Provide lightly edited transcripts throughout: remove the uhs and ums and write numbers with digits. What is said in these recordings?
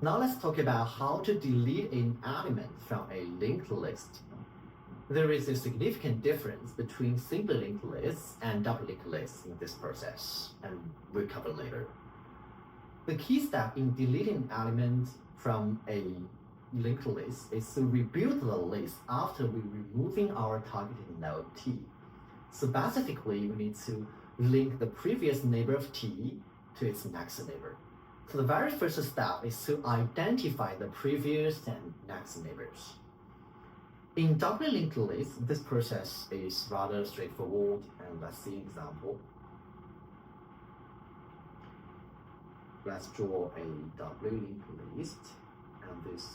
Now let's talk about how to delete an element from a linked list. There is a significant difference between single linked lists and double linked lists in this process, and we'll cover later. The key step in deleting elements from a linked list is to rebuild the list after we removing our targeted node T. Specifically, we need to link the previous neighbor of T to its next neighbor. So the very first step is to identify the previous and next neighbors. In doubly linked lists, this process is rather straightforward, and let's see an example. Let's draw a doubly linked list, and this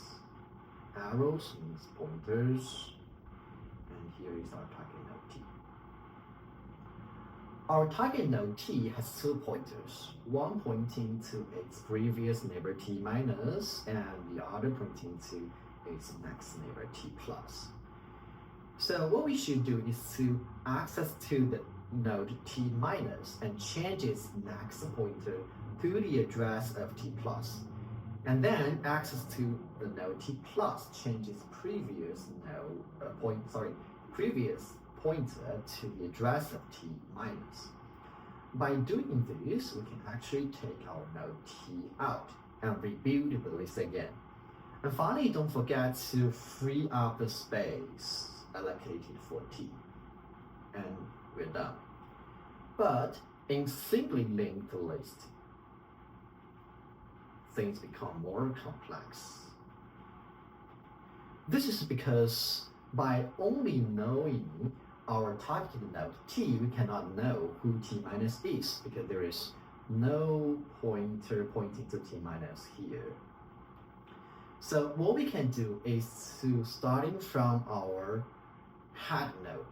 arrows means pointers, and here is our target node T. Our target node T has two pointers, one pointing to its previous neighbor T minus, and the other pointing to its next neighbor T plus. So what we should do is to access to the node T minus and change its next pointer to the address of T plus. And then access to the node T plus changes previous pointer to the address of T minus. By doing this, we can actually take our node T out and rebuild the list again. And finally, don't forget to free up the space allocated for T. And we're done. But in singly linked list, things become more complex. This is because by only knowing our targeted node T, we cannot know who T minus is because there is no pointer pointing to T minus here. So what we can do is to starting from our head node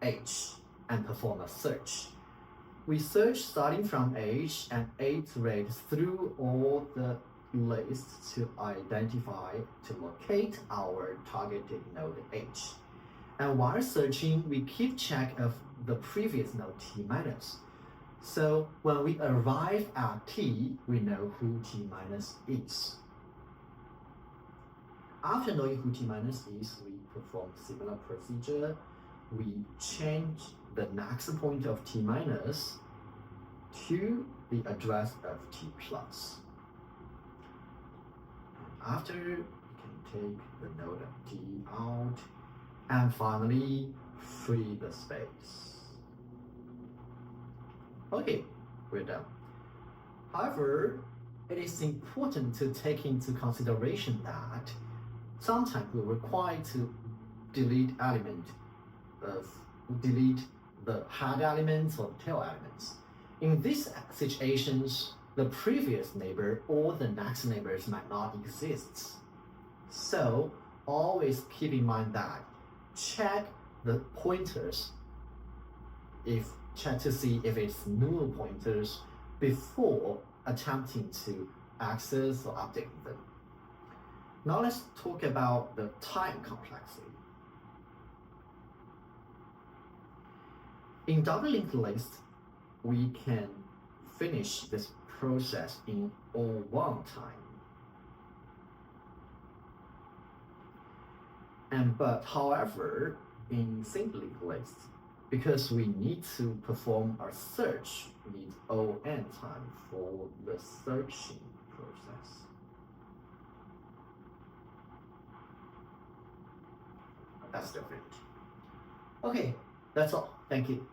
H and perform a search. We search starting from H and iterate through all the lists to locate our targeted node H. And while searching, we keep track of the previous node T minus. So when we arrive at T, we know who T minus is. After knowing who T minus is, we perform similar procedure. We change the next pointer of T minus to the address of T plus. After, we can take the node of T out and finally free the space. Okay, we're done. However, it is important to take into consideration that sometimes we're required to delete the head elements or tail elements. In these situations, the previous neighbor or the next neighbors might not exist. So always keep in mind that check the pointers check to see if it's null pointers before attempting to access or update them. Now let's talk about the time complexity. In double linked list, we can finish this process in O1 time. However, in single linked list, because we need to perform our search, we need ON time for the searching process. That's different. Okay, that's all. Thank you.